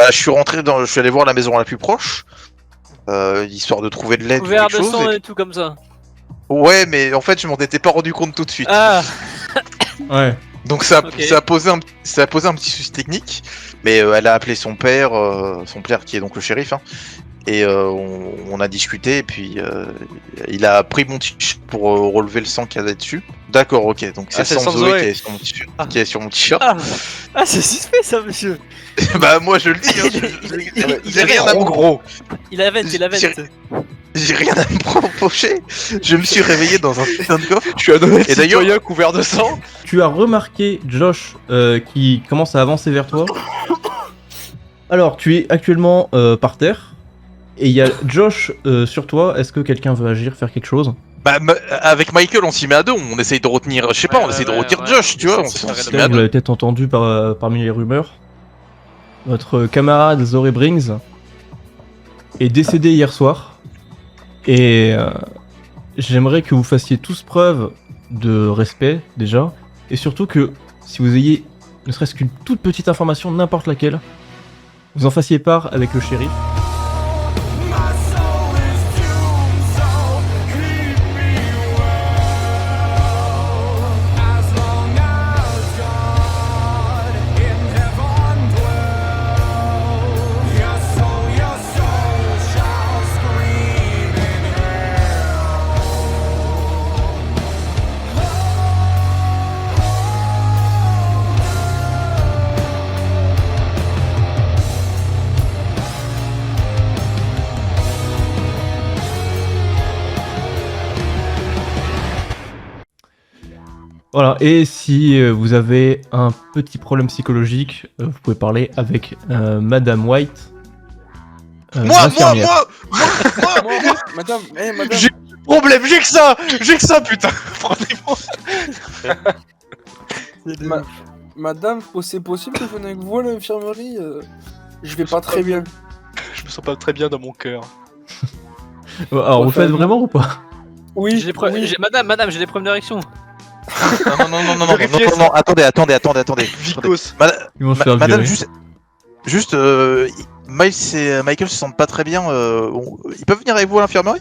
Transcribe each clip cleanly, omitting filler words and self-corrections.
Je suis allé voir la maison la plus proche, histoire de trouver de l'aide ou Couvert quelque de chose. sang et tout comme ça. Ouais, mais en fait, je m'en étais pas rendu compte tout de suite. Ah, Ouais. Donc ça Ok. a posé un petit souci technique, mais elle a appelé son père qui est donc le shérif, hein, et on a discuté, et puis il a pris mon t-shirt pour relever le sang qu'il y avait dessus. D'accord, ok, donc c'est c'est le sang de Zoé. Zoé qui est sur mon t-shirt. Qui est sur mon t-shirt. ah c'est suspect ça, monsieur. Bah moi je le dis, hein, j'ai rien à me gros. Il a vente, il a J'ai- vente. j'ai rien à me reprocher. Je me suis réveillé dans un putain de coffre. Je suis un honnête Et d'ailleurs- citoyen couvert de sang. Tu as remarqué Josh qui commence à avancer vers toi. Alors, tu es actuellement par terre. Et il y a Josh sur toi. Est-ce que quelqu'un veut agir, faire quelque chose? Bah avec Michael on s'y met à deux, on essaye de retenir, je sais pas, on essaye de retenir Josh, tu vois, on s'y met à Vous deux. l'avez peut-être entendu parmi les rumeurs. Votre camarade Zoé Brings est décédé hier soir. Et j'aimerais que vous fassiez tous preuve de respect déjà. Et surtout que si vous ayez ne serait-ce qu'une toute petite information, n'importe laquelle, vous en fassiez part avec le shérif. Voilà, et si vous avez un petit problème psychologique, vous pouvez parler avec Madame White. Moi, l'infirmière. Madame, madame. J'ai problème, j'ai que ça putain, prenez-moi. Madame, c'est possible que je vienne avec vous à l'infirmerie Je vais pas très bien. Je me sens pas très bien dans mon cœur. Alors, vous faites vraiment ou pas? Oui, J'ai des problèmes. Madame, j'ai des problèmes d'érection. Non, attendez. Vicos. Ils vont se faire Madame, virer. juste, Miles et Michael se sentent pas très bien, ils peuvent venir avec vous à l'infirmerie?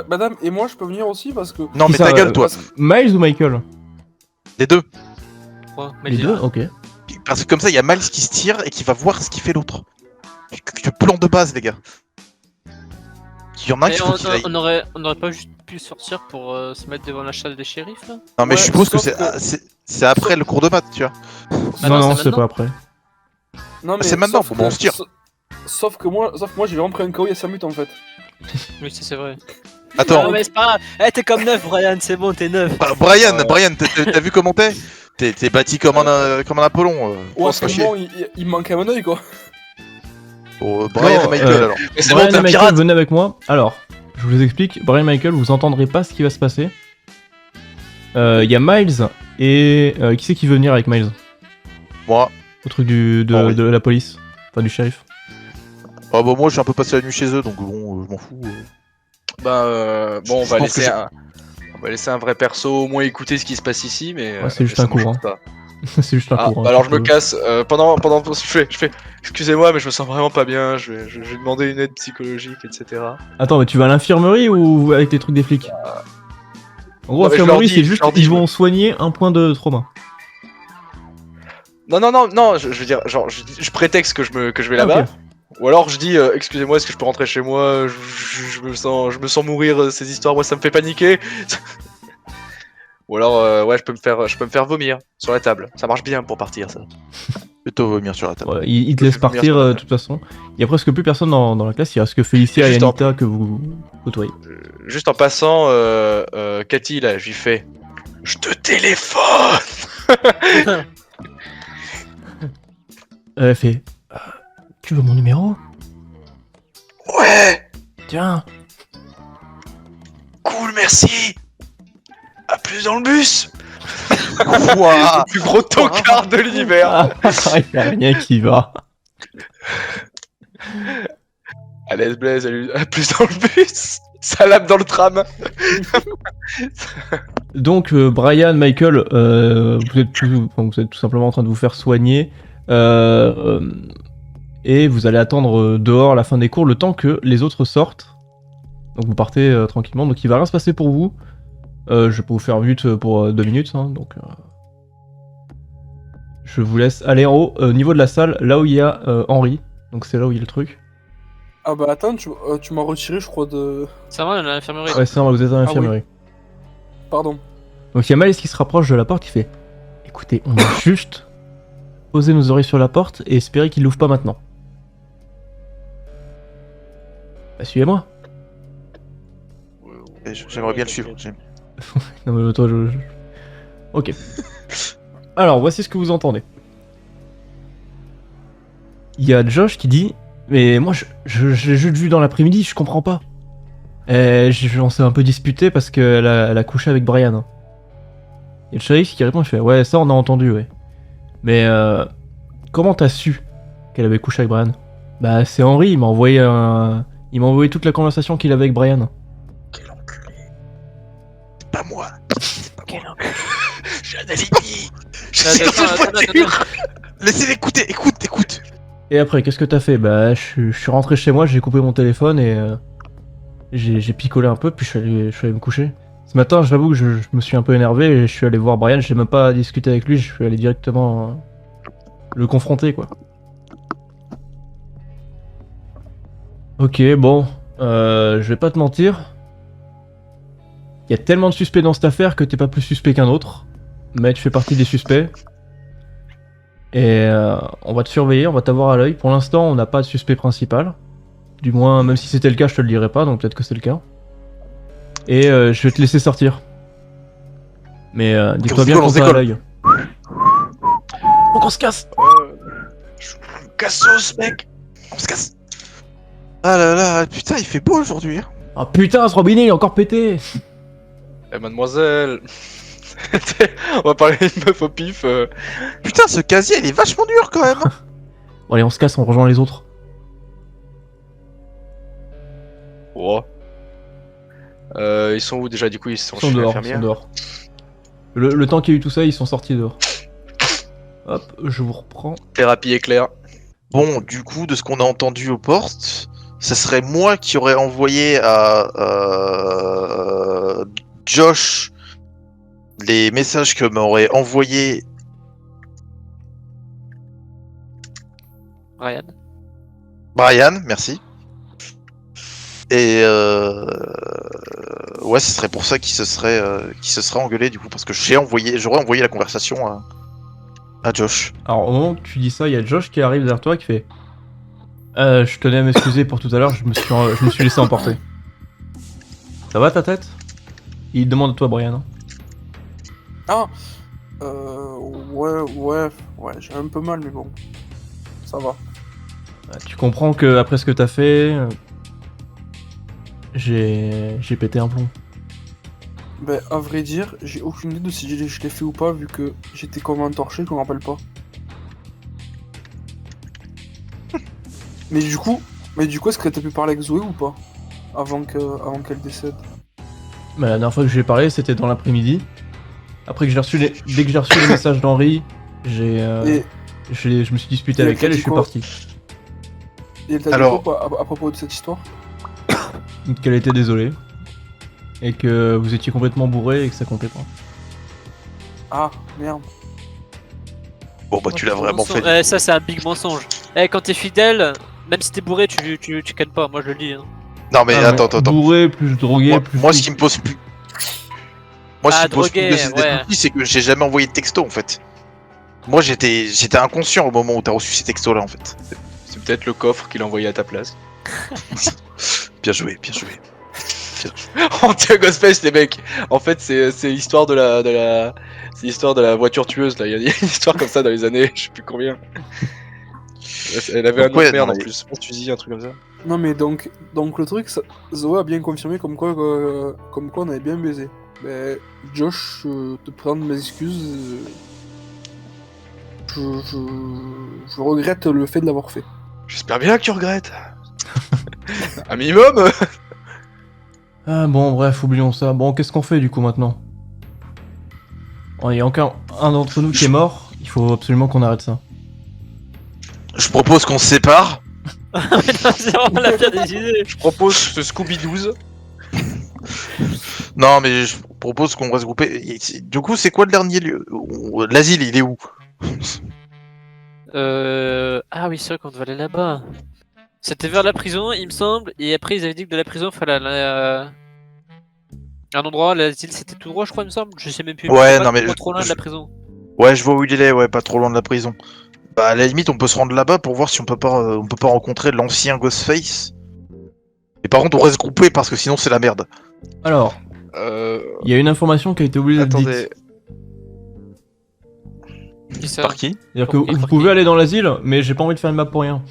Madame, et moi je peux venir aussi parce que. Non Qui mais ça, ta gueule toi, Miles ou Michael? les deux. Quoi, Les deux, ok. Parce que comme ça, il y a Miles qui se tire et qui va voir ce qu'il fait l'autre. Le plan de base, les gars. Il y en a un qui faut qu'il aille. on aurait pas juste pu sortir pour se mettre devant la salle des shérifs là? Non, mais Ouais, je suppose que sauf c'est après le cours de maths, tu vois. Ah non, non, c'est c'est pas après. Non, mais c'est maintenant, sauf bon, on que- se tire. Sauf que moi j'ai vraiment pris un KO il y a 5 minutes en fait. Oui, c'est vrai. Attends, Non, mais c'est pas grave. Eh, t'es comme neuf, Brian, c'est bon, t'es neuf. Brian, t'as vu comment t'es? T'es bâti comme un Apollon. Ouais, se faire chier. franchement, il me manque un œil quoi. Oh, Brian Non, et Michael alors. Mais c'est Brian bon, t'es et un Michael, pirate. venez avec moi. Alors, je vous explique. Brian et Michael, vous entendrez pas ce qui va se passer. Il y a Miles et... qui c'est qui veut venir avec Miles? Moi. Au truc Oh, oui. de la police. Enfin, du shérif. Ah bah moi je suis un peu passé la nuit chez eux donc bon je m'en fous. Bon, on Je va pense que laisser un vrai perso au moins écouter ce qui se passe ici, mais. Ouais, c'est juste ça un courant. m'enchante pas. C'est juste un Ah, courant. bah alors je me casse. Pendant je fais. Excusez-moi, mais je me sens vraiment pas bien. Je vais demander une aide psychologique, etc. Attends, mais tu vas à l'infirmerie ou avec les trucs des flics? En gros, non, mais je leur infirmerie, dis, c'est je juste leur dis, ils vont soigner un point de trauma. Non. Je veux dire, genre, je prétexte que je vais Ah, là-bas. ok. Ou alors je dis, excusez-moi, est-ce que je peux rentrer chez moi? Je me sens mourir ces histoires. Moi, ça me fait paniquer. Ou alors, ouais, je peux me faire vomir sur la table. Ça marche bien pour partir, ça. Plutôt vomir sur la table. Ouais, ils te laissent Je vais venir partir sur la de toute façon. Il y a presque plus personne dans la classe, il reste que Félicia et Juste en- Anita que vous côtoyez. Juste en passant, Cathy, là, je lui fais, je te téléphone. Elle fait tu veux mon numéro? Ouais, Tiens. cool, merci. À plus dans le bus. Ouah. Le plus gros tocard de l'univers. Il y a rien qui va. Allez, Blaise, à plus dans le bus. Salam dans le tram. Donc Brian, Michael, vous êtes tout simplement en train de vous faire soigner. Et vous allez attendre dehors à la fin des cours le temps que les autres sortent. Donc vous partez tranquillement, donc il va rien se passer pour vous. Je vais pas vous faire mute pour 2 minutes, hein, donc... Je vous laisse aller en haut, au niveau de la salle, là où il y a Henri. Donc c'est là où il y a le truc. Ah bah attends, tu m'as retiré, je crois, de... Ça va, on est à l'infirmerie. Ouais, c'est normal, vous êtes dans l'infirmerie. Pardon. Donc il y a Malice qui se rapproche de la porte qui fait écoutez, on va juste poser nos oreilles sur la porte et espérer qu'il l'ouvre pas maintenant. Bah suivez-moi. Et j'aimerais bien le suivre. Non mais toi Ok. Alors voici ce que vous entendez. Il y a Josh qui dit mais moi je l'ai juste vu dans l'après-midi, je comprends pas. On s'est un peu disputé parce qu'elle a couché avec Brian. Et le shérif qui répond, il fait ouais ça on a entendu ouais. Mais comment t'as su qu'elle avait couché avec Brian? Bah c'est Henri, il m'a envoyé toute la conversation qu'il avait avec Brian. Quel enculé. C'est pas moi. C'est pas moi. J'ai un alibi. Je suis dans une voiture. Laissez-les écouter, écoute. Et après qu'est-ce que t'as fait? Bah je suis rentré chez moi, j'ai coupé mon téléphone et j'ai picolé un peu puis je suis allé me coucher. Ce matin j'avoue que je me suis un peu énervé et je suis allé voir Brian, j'ai même pas discuté avec lui, je suis allé directement le confronter quoi. Ok bon, je vais pas te mentir. Il y a tellement de suspects dans cette affaire que t'es pas plus suspect qu'un autre. Mais tu fais partie des suspects. Et on va te surveiller, on va t'avoir à l'œil. Pour l'instant, on n'a pas de suspect principal. Du moins, même si c'était le cas, je te le dirais pas, donc peut-être que c'est le cas. Et je vais te laisser sortir. Mais dis-toi bien qu'on t'a à l'œil. Donc on se casse. Cassos, mec. On se casse. Ah là là, putain, il fait beau aujourd'hui. Hein. Ah putain, ce robinet il est encore pété. Eh mademoiselle. On va parler d'une meuf au pif. Putain, ce casier, il est vachement dur quand même. Bon allez, on se casse, on rejoint les autres. Oh. Ils sont où déjà du coup? Ils sont Ils sont chez dehors, l'infirmière. Le temps qu'il y a eu tout ça, ils sont sortis dehors. Hop, je vous reprends. Thérapie éclair. Bon, du coup, de ce qu'on a entendu aux portes, ça serait moi qui aurais envoyé à Josh les messages que m'aurait envoyé Brian, merci. Et ouais, ce serait pour ça qu'il se serait engueulé du coup, parce que j'aurais envoyé la conversation à Josh. Alors au moment que tu dis ça, il y a Josh qui arrive derrière toi qui fait je tenais à m'excuser pour tout à l'heure, je me suis laissé emporter. Ça va ta tête? Il demande à toi Brian. Ah ouais, j'ai un peu mal, mais bon. Ça va. Tu comprends que après ce que t'as fait, j'ai pété un plomb. Ben, à vrai dire, j'ai aucune idée de si je l'ai fait ou pas, vu que j'étais comme entorché, je me rappelle pas. Mais du coup, est-ce que t'as pu parler avec Zoé ou pas? Avant qu'elle décède. Mais la dernière fois que je lui ai parlé, c'était dans l'après-midi. Après que dès que j'ai reçu les messages d'Henri, je me suis disputé avec elle et je suis parti. Et elle t'a dit quoi à propos de cette histoire? Qu'elle était désolée. Et que vous étiez complètement bourré et que ça comptait pas. Ah, merde. Bon bah tu l'as vraiment fait. Ça c'est un big mensonge. Quand t'es fidèle, même si t'es bourré, tu cannes pas, moi je le dis. Hein. Non mais attends. Bourré, plus drogué, plus... Moi ce qui me pose plus... Moi ce qui me pose plus de ouais. soucis, c'est que j'ai jamais envoyé de texto en fait. Moi j'étais inconscient au moment où t'as reçu ces textos là en fait. C'est peut-être le coffre qu'il a envoyé à ta place. Bien joué. Anti-Ghostface les mecs. En fait c'est l'histoire de la voiture tueuse là. Il y a une histoire comme ça dans les années, je sais plus combien. Elle avait un nom de merde en plus, un fusil, un truc comme ça. Non mais donc le truc, Zoé a bien confirmé comme quoi on avait bien baisé. Mais Josh, te présente mes excuses. Je regrette le fait de l'avoir fait. J'espère bien que tu regrettes. Un minimum. Ah bon, bref, oublions ça. Bon, qu'est-ce qu'on fait du coup maintenant? Il y a encore un d'entre nous qui est mort, il faut absolument qu'on arrête ça. Je propose qu'on se sépare. C'est vraiment la pire des idées. Je propose ce Scooby-12. Non, mais je propose qu'on reste groupé. Du coup, c'est quoi le dernier lieu? L'asile, il est où? Ah oui, c'est vrai qu'on devait aller là-bas. C'était vers la prison, il me semble, et après ils avaient dit que de la prison, fallait aller à un endroit, l'asile c'était tout droit, je crois, il me semble. Je sais même plus. Ouais, C'est pas non, mais trop, trop loin de la prison. Ouais, je vois où il est, ouais, pas trop loin de la prison. Bah, à la limite, on peut se rendre là-bas pour voir si on peut pas rencontrer l'ancien Ghostface. Et par contre, on reste groupé parce que sinon, c'est la merde. Alors, il y a une information qui a été oubliée d'être Attendez. dite. Qui ça Par qui? C'est-à-dire que Ok, vous par pouvez qui aller dans l'asile, mais j'ai pas envie de faire une map pour rien.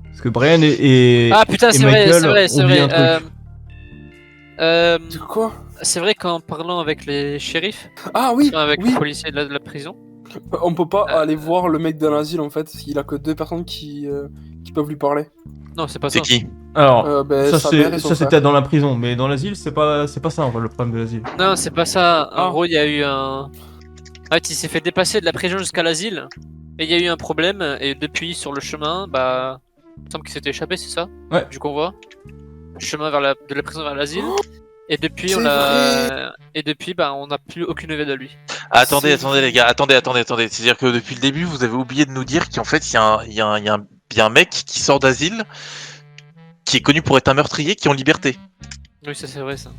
Parce que Brian et Ah putain, et c'est vrai, Michael c'est vrai, c'est ont oublié vrai. un truc. De quoi? C'est vrai qu'en parlant avec les shérifs, Ah oui, enfin, avec oui. les policiers de la prison, On peut pas Euh. aller voir le mec dans l'asile en fait. Il a que 2 personnes qui peuvent lui parler. non, c'est pas ça. C'est qui? Alors, Ben, ça sa mère et son ça frère. c'était dans la prison, mais dans l'asile c'est pas ça en fait, le problème de l'asile. Non, c'est pas ça. En Ah. gros, il y a eu un. En fait, il s'est fait dépasser de la prison jusqu'à l'asile. Et il y a eu un problème. Et depuis, sur le chemin, bah. Il me semble qu'il s'était échappé, c'est ça? Ouais. Du convoi. Du chemin de la prison vers l'asile. Et depuis, c'est on l'a. Et depuis, bah, on n'a plus aucune nouvelle de lui. Attendez, C'est les gars, attendez. C'est-à-dire que depuis le début, vous avez oublié de nous dire qu'en fait, il y a un mec qui sort d'asile, qui est connu pour être un meurtrier, qui est en liberté. Oui, ça c'est vrai ça.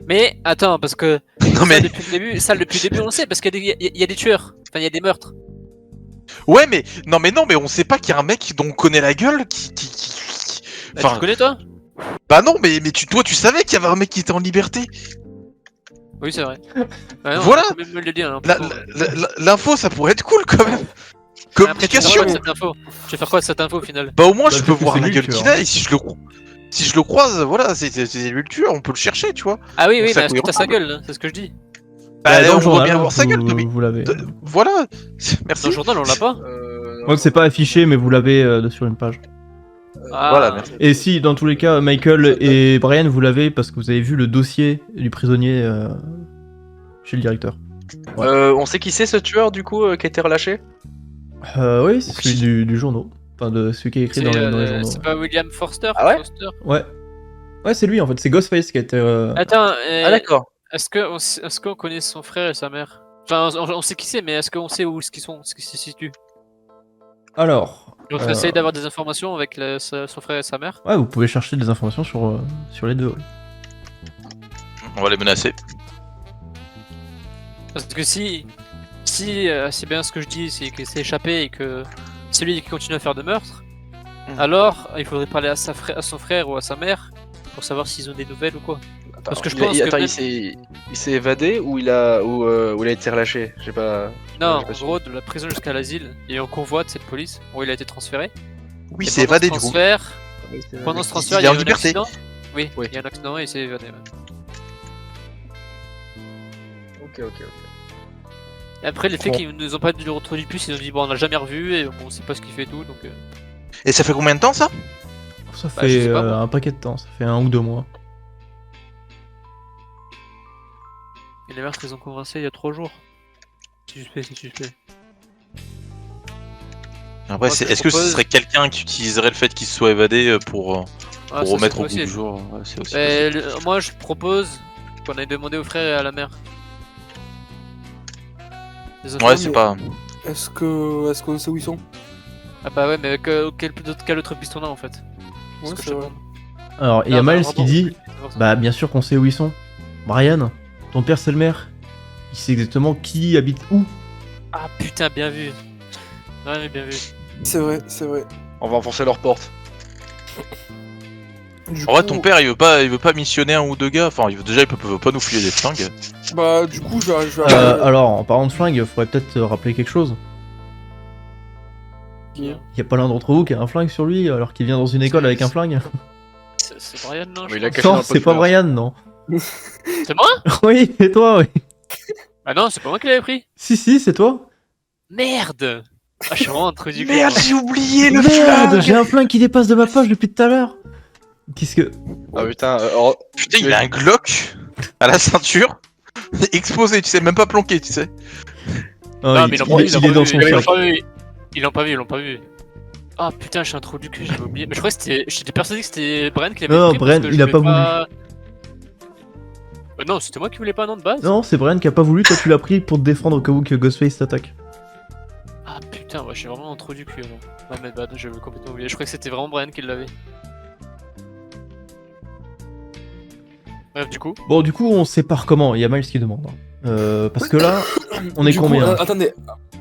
Mais attends, parce que. Non mais, Depuis le début, on le sait, parce qu'il y a des tueurs. Enfin, il y a des meurtres. ouais, mais non, mais on sait pas qu'il y a un mec dont on connaît la gueule Bah, tu le connais toi? Bah non, mais toi, tu savais qu'il y avait un mec qui était en liberté. Oui, c'est vrai. Bah non, Voilà. on peut même me le dire. Hein, L'info, ça pourrait être cool quand même. Communication. Tu vais faire quoi de cette info au final? Bah au moins, je Bah, peux peut-être que voir c'est la lui, gueule le qu'il tueur. a, et si je le croise, voilà, c'est lui le tueur, on peut le chercher, tu vois. Ah oui, Donc oui, ça mais est-ce que court t'as sa ensemble. gueule là? C'est ce que je dis. Bah, dans le on voit journal, bien voir sa gueule, Tommy. vous l'avez. Voilà. Dans Merci. le journal, on l'a pas. Ouais, c'est pas affiché, mais vous l'avez sur une page. Ah. Voilà, merci. Et si, dans tous les cas, Michael et Brian, vous l'avez parce que vous avez vu le dossier du prisonnier chez le directeur. On sait qui c'est ce tueur du coup qui a été relâché? Oui, c'est celui du journal. Enfin, de celui qui est écrit dans les journaux. C'est pas William Forster? Ah ouais Foster Ouais. Ouais, c'est lui en fait, c'est Ghostface qui a été. Attends, Ah d'accord. est-ce qu'on connaît son frère et sa mère? Enfin, on sait qui c'est, mais est-ce qu'on sait où est-ce qu'ils se situent? Alors. Donc, on essaye d'avoir des informations avec son frère et sa mère. Ouais, vous pouvez chercher des informations sur les deux. Ouais. On va les menacer. Parce que si c'est bien ce que je dis, c'est qu'il s'est échappé et que c'est lui qui continue à faire de meurtres, alors il faudrait parler à son frère ou à sa mère pour savoir s'ils ont des nouvelles ou quoi. Parce que je pense que Attends, même- il s'est évadé ou il a été relâché? J'ai pas. Non, j'ai pas en su. gros, de la prison jusqu'à l'asile, il y a un convoi de cette police où il a été transféré. Oui, Et c'est pendant ce évadé du coup. transfert- Pendant ce transfert, Il il est y a en eu un liberté. accident. Oui, Oui. il y a un accident et il s'est évadé. Ouais. Ok. Et après, les faits Bon. qu'ils nous ont pas dit le retour du puce, ils ont dit bon, on l'a jamais revu et bon, on sait pas ce qu'il fait et tout. Donc, Et ça fait combien de temps ça? Ça Bah, je fait sais pas, moi. un paquet de temps, ça fait 1 ou 2 mois. et les meurtres, ils ont commencé il y a 3 jours. C'est suspect. Après, Moi, ce que est-ce que ce propose- serait quelqu'un qui utiliserait le fait qu'il se soit évadé pour Ah, ça, remettre c'est au goût du possible. jour? Ouais, c'est aussi Mais possible. moi, je propose qu'on aille demander au frère et à la mère. Les autres- Ouais, c'est mais- pas. Est-ce qu'on sait où ils sont? Ah bah ouais, mais quelle autre piste on a en fait? Ouais, Ce que c'est je vrai. demande. Alors, il y a Non, Miles non, qui vraiment, dit c'est pour ça. bah, bien sûr qu'on sait où ils sont. Brian, ton père c'est le maire. Il sait exactement qui habite où. Ah putain, bien vu. Ouais, mais bien vu. C'est vrai. On va enfoncer leur porte. Du En vrai, coup- ton père, il veut pas missionner un ou deux gars. Enfin, il veut pas nous filer des flingues. Bah, du coup, je vais Alors, en parlant de flingue, il faudrait peut-être rappeler quelque chose. Qui, hein Il y a pas l'un d'entre vous qui a un flingue sur lui alors qu'il vient dans une école avec un flingue. C'est Brian, non? Mais je il a pense. caché dans Non, le c'est pas pot de Brian, non. C'est moi? Oui, et toi, oui. Ah non, c'est pas moi qui l'avais pris. Si, c'est toi. Merde! Ah, je suis vraiment un trou du cul. Merde, j'ai oublié le Merde, flingue. j'ai un flingue qui dépasse de ma poche depuis tout à l'heure. Qu'est-ce que. Ah putain, Putain, il a un Glock à la ceinture, exposé, tu sais, même pas planqué, tu sais. Oh, Non, il, mais il est dans son il a sac. pas eu. Ils l'ont pas vu, ils l'ont pas vu. Ah putain, je suis un trou du cul, j'avais oublié. Mais je crois que c'était. J'étais persuadé que c'était Bren qui l'avait Non, pris. parce Bren, que il je a voulais pas Non, c'était moi qui voulais pas, non, de base. Non, c'est Brian qui a pas voulu, toi tu l'as pris pour te défendre au cas où que Ghostface t'attaque. Ah putain, ouais, je suis vraiment un trou du cul. Non, mais bad, j'avais complètement oublié. Je crois que c'était vraiment Bren qui l'avait. Bref, du coup. Bon, du coup, on sépare comment? Il y a Miles qui demande. Parce que là, on est Du coup, combien? attendez.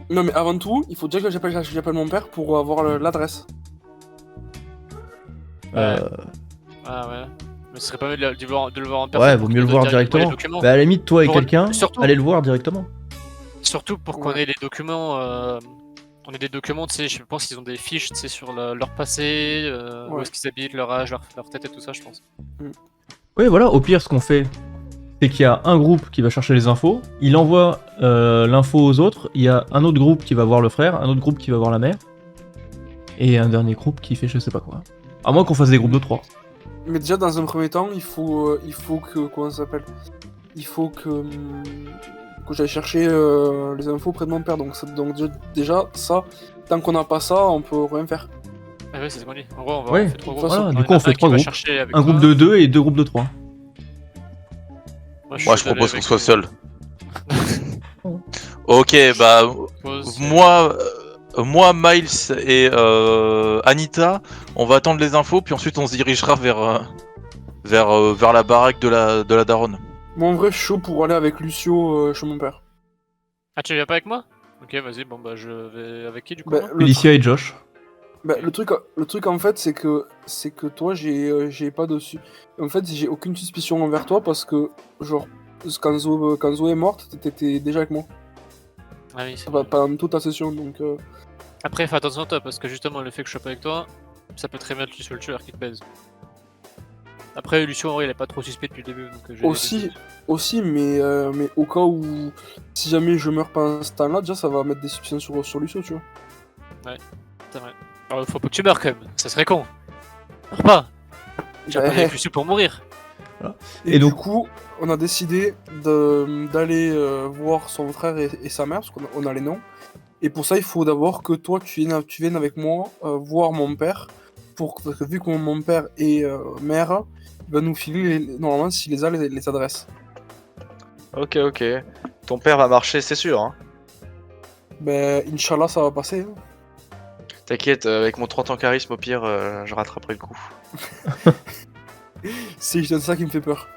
Non, mais avant tout, il faut déjà que j'appelle mon père pour avoir l'adresse. Euh, Ah ouais. Mais ce serait pas mieux de le voir en personne. Ouais, pour vaut qu'il mieux le nous voir donne directement les directement. documents. Bah, à la limite, toi et Pour- quelqu'un, surtout- allez le voir directement. Surtout pour qu'on Ouais. ait les documents. On ait des documents, tu sais, je pense qu'ils ont des fiches, tu sais, sur leur passé, où Ouais. est-ce qu'ils habitent, leur âge, leur tête et tout ça, je pense. Oui, voilà, au pire, ce qu'on fait, c'est qu'il y a un groupe qui va chercher les infos, il envoie l'info aux autres, il y a un autre groupe qui va voir le frère, un autre groupe qui va voir la mère, et un dernier groupe qui fait je sais pas quoi. À moins qu'on fasse des groupes de 3. Mais déjà, dans un premier temps, il faut que. Comment ça s'appelle? Il faut que j'aille chercher les infos auprès de mon père. Donc déjà, ça, tant qu'on n'a pas ça, on peut rien faire. Ah ouais, c'est ce qu'on dit. En gros, on Ouais, fait 3 de groupes. toute façon, voilà, Il y du en coup, a on fait un qui 3 va groupes. chercher avec Un groupe toi. de 2 et 2 groupes de 3. Moi, Moi, je suis propose qu'on avec soit lui. seul. Ok, bah, Propose, moi, Miles et Anita, on va attendre les infos, puis ensuite on se dirigera vers la baraque de la daronne. Moi, en vrai, je suis chaud pour aller avec Lucio chez mon père. Ah, tu viens pas avec moi? Ok, vas-y, bon bah je vais avec qui du coup? Bah, moi Félicia et Josh. Le truc en fait, c'est que toi, j'ai pas dessus. En fait, j'ai aucune suspicion envers toi parce que, genre, quand Zoé est morte, t'étais déjà avec moi. Ah oui, c'est Pas vrai. pendant toute ta session, donc. Après, fais attention à toi parce que justement, le fait que je sois pas avec toi, ça peut très bien être Lucio le tueur qui te baise. Après, Lucio en vrai, il est pas trop suspect depuis le début donc j'ai. Aussi, mais au cas où, si jamais je meurs pendant ce temps-là, déjà ça va mettre des suspicions sur Lucio, tu vois. C'est vrai. Alors, faut pas que tu meurs quand même, ça serait con. Meurs pas! Tu vas pas Ouais. avec Lucio pour mourir! Et donc- du coup, on a décidé d'aller voir son frère et sa mère, parce qu'on a les noms. Et pour ça, il faut d'abord que toi, tu viennes avec moi voir mon père, parce que vu que mon père est maire, il va nous filer, normalement, s'il les a, les adresses. Ok, ok. Ton père va marcher, c'est sûr. Hein. Ben, Inch'Allah, ça va passer. Hein. T'inquiète, avec mon 30 ans charisme, au pire, je rattraperai le coup. C'est juste ça qui me fait peur.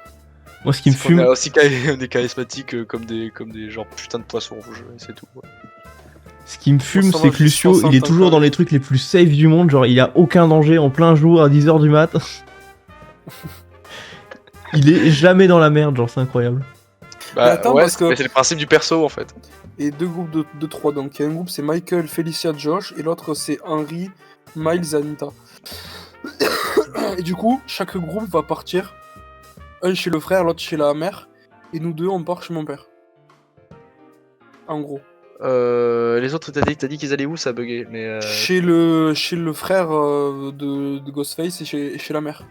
Moi, ce qui me On est fume, aussi des charismatiques comme des genre putain de poissons rouges, et c'est tout. Ouais. ce qui me fume, Ça va c'est que juste Lucio, sur il est 100 toujours ans. dans les trucs les plus safe du monde, genre il a aucun danger en plein jour à 10h du mat. Il est jamais dans la merde, genre c'est incroyable. Bah attends, ouais, parce que- c'est le principe du perso en fait. Et deux groupes de trois. Donc, il y a un groupe, c'est Michael, Felicia, Josh, et l'autre, c'est Henry, Miles et Anita. Et du coup, chaque groupe va partir. Un chez le frère, l'autre chez la mère. Et nous deux, on part chez mon père. En gros. Les autres, t'as dit qu'ils allaient où, ça a bugué, mais Chez le frère de Ghostface et chez la mère.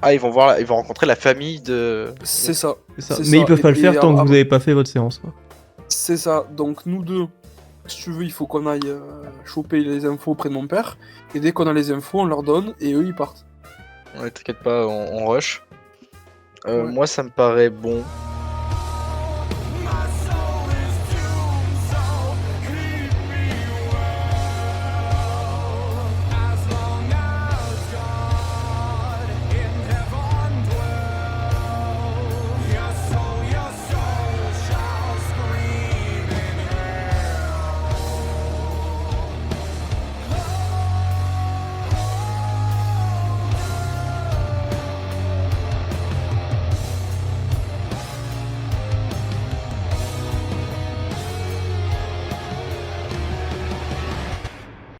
ah, ils vont rencontrer la famille de. C'est ça. C'est ça. C'est Mais ça. ils peuvent pas le Et faire tant que avant- vous avez pas fait votre séance, quoi. C'est ça. Donc, nous deux, si tu veux, il faut qu'on aille choper les infos auprès de mon père. Et dès qu'on a les infos, on leur donne et eux, ils partent. Ouais, t'inquiète pas, on rush. Ouais. Moi, ça me paraît bon.